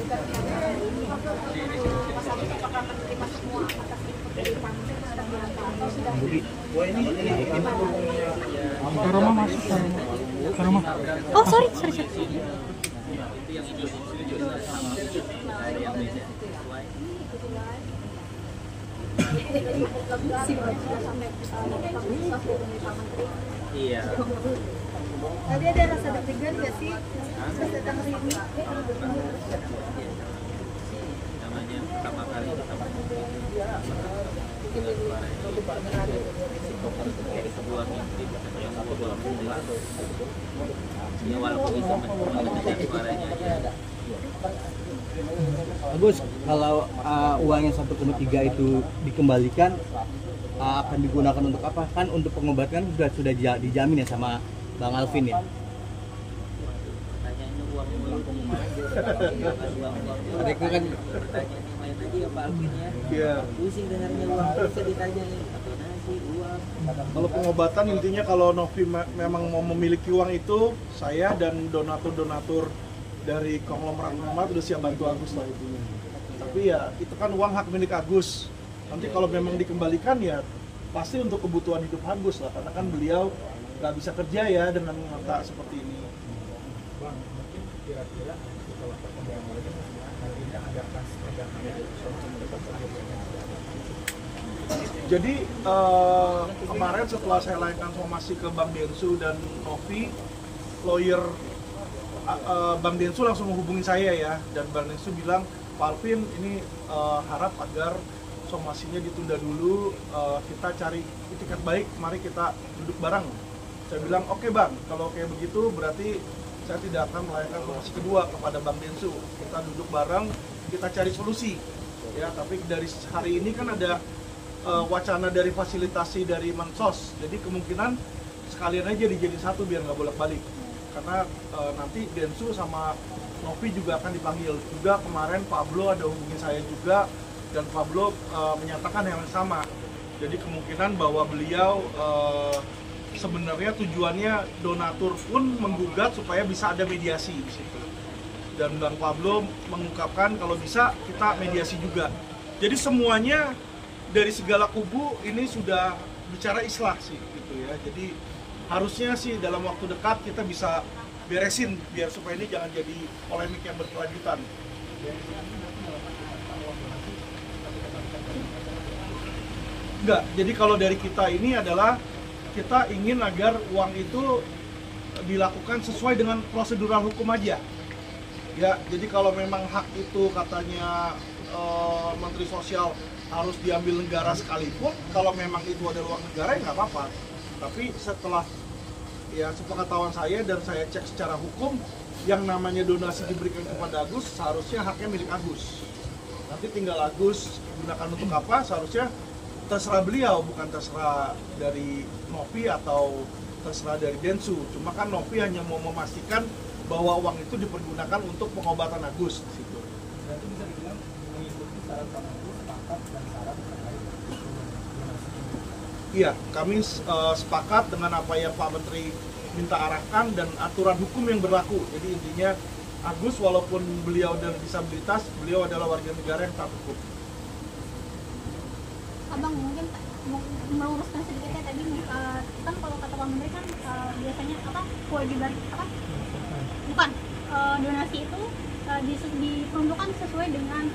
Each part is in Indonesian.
Ke rumah masuk ke rumah. Oh sorry. Iya. Tadi ada rasa deg-degan nggak sih pas datang ke sini? Namanya pertama kali ketemu dari sebuah mimpi yang aku belum pulang. Ya walaupun bisa mendengar suaranya aja. Bagus, kalau uang yang 1,3 itu dikembalikan akan digunakan untuk apa? Kan untuk pengobatan sudah dijamin ya sama Bang Alvin ya. Pertanyaannya uang mulu. Mereka kan Pertanyaannya main aja ya Pak Alvin ya. Iya. Pusing dengarnya uang bisa ditanyain atau nasi uang. Kalau pengobatan intinya kalau Novi memang mau memiliki uang itu, saya dan donatur-donatur dari konglomerat udah siap bantu Agus lah itu. Tapi ya itu kan uang hak milik Agus. Nanti kalau memang dikembalikan ya pasti untuk kebutuhan hidup Agus lah, karena kan beliau nggak bisa kerja ya dengan mata seperti ini. Bang, mungkin kira-kira setelah pertemuan mereka nantinya ada kas pegangan Jadi kemarin setelah saya lakukan somasi ke Bang Densu dan Novi, lawyer Bang Densu langsung menghubungi saya ya, dan Bang Densu bilang, Pak Alvin ini harap agar somasinya ditunda dulu, kita cari itikat baik, mari kita duduk bareng. Saya bilang, oke Bang, kalau kayak begitu berarti saya tidak akan melayangkan somasi kedua kepada Bang Densu. Kita duduk bareng, kita cari solusi. Ya, tapi dari hari ini kan ada wacana dari fasilitasi dari Mensos, jadi kemungkinan sekalian aja dijadiin satu biar nggak bolak-balik. Karena nanti Densu sama Novi juga akan dipanggil. Juga kemarin Pablo ada hubungi saya juga, dan Pablo menyatakan yang sama. Jadi kemungkinan bahwa beliau sebenarnya tujuannya donatur pun menggugat supaya bisa ada mediasi di situ. Dan Bang Pablo mengungkapkan kalau bisa kita mediasi juga. Jadi semuanya dari segala kubu ini sudah bicara islah sih gitu ya. Jadi harusnya sih dalam waktu dekat kita bisa beresin biar supaya ini jangan jadi polemik yang berkelanjutan. Enggak, jadi kalau dari kita ini adalah kita ingin agar uang itu dilakukan sesuai dengan prosedural hukum aja. Ya, jadi kalau memang hak itu katanya Menteri Sosial harus diambil negara sekalipun, kalau memang itu adalah uang negara ya nggak apa-apa. Tapi setelah ya sepengetahuan saya dan saya cek secara hukum, yang namanya donasi diberikan kepada Agus seharusnya haknya milik Agus. Nanti tinggal Agus gunakan untuk apa, seharusnya terserah beliau, bukan terserah dari Novi atau terserah dari Densu. Cuma kan Novi hanya mau memastikan bahwa uang itu dipergunakan untuk pengobatan Agus di situ. Berarti bisa dibilang mengikuti saran Pak Agus, sepakat dan saran terkait Iya, kami sepakat dengan apa yang Pak Menteri minta arahkan dan aturan hukum yang berlaku. Jadi intinya Agus walaupun beliau dengan disabilitas, beliau adalah warga negara yang taat hukum. Abang mungkin meluruskan sedikit ya tadi, kan kalau kata Pak Menteri kan biasanya apa kewajiban apa bukan donasi itu diperuntukkan sesuai dengan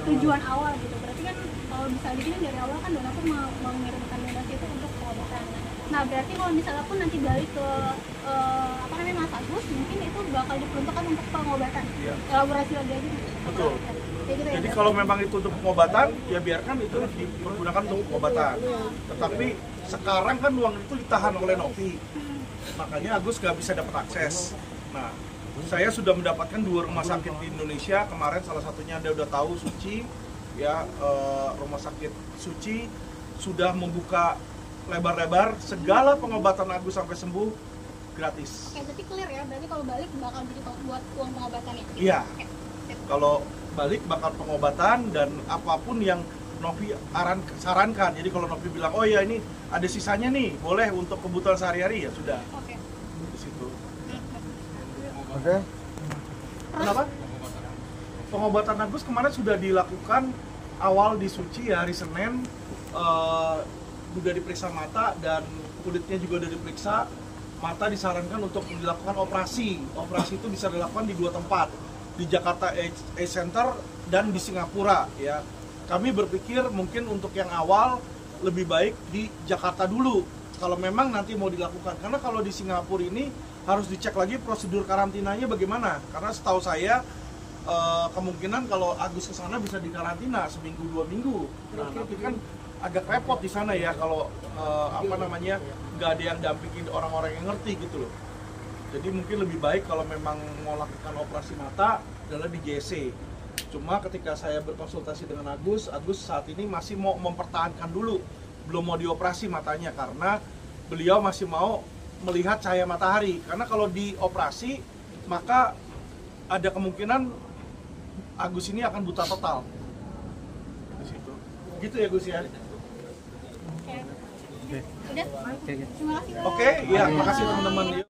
tujuan awal gitu. Berarti kan kalau bisa di sini dari awal kan donatur mengirimkan donasi itu untuk pengobatan. Nah berarti kalau misalnya pun nanti balik ke apa namanya Mas Agus, mungkin itu bakal diperuntukkan untuk pengobatan. Iya. Elaborasi lagi aja. Betul. Gitu ya, Jadi kalau memang itu untuk pengobatan, ya biarkan itu dipergunakan untuk pengobatan. Tetapi sekarang kan uang itu ditahan oleh Novi, makanya Agus nggak bisa dapat akses. Nah, saya sudah mendapatkan 2 rumah sakit di Indonesia. Kemarin salah satunya Anda udah tahu, Suci, ya rumah sakit Suci sudah membuka lebar-lebar segala pengobatan Agus sampai sembuh gratis. Oke, berarti clear ya. Berarti kalau balik bakal jadi buat uang pengobatan ya? Iya. Oke. Kalau balik bakal pengobatan dan apapun yang Novi sarankan. Jadi kalau Novi bilang, oh ya ini ada sisanya nih, boleh untuk kebutuhan sehari-hari, ya sudah. Oke. Di situ. Oke. Kenapa? pengobatan Agus kemarin sudah dilakukan awal di Suci hari Senin, sudah diperiksa mata dan kulitnya juga sudah diperiksa. Mata disarankan untuk dilakukan operasi. Operasi itu bisa dilakukan di 2 tempat, di Jakarta Eye Center dan di Singapura. Ya, kami berpikir mungkin untuk yang awal lebih baik di Jakarta dulu. Kalau memang nanti mau dilakukan, karena kalau di Singapura ini harus dicek lagi prosedur karantinanya bagaimana. Karena setahu saya kemungkinan kalau Agus ke sana bisa dikarantina seminggu 2 minggu. Nah, tapi kan agak repot di sana ya kalau nggak ada yang dampingin orang-orang yang ngerti gitu loh. Jadi mungkin lebih baik kalau memang mau lakukan operasi mata adalah di JC. Cuma ketika saya berkonsultasi dengan Agus saat ini masih mau mempertahankan dulu, belum mau dioperasi matanya karena beliau masih mau melihat cahaya matahari. Karena kalau dioperasi maka ada kemungkinan Agus ini akan buta total. Di situ. Gitu ya Gus ya. Udah? Terima kasih. Oke, ya makasih teman-teman.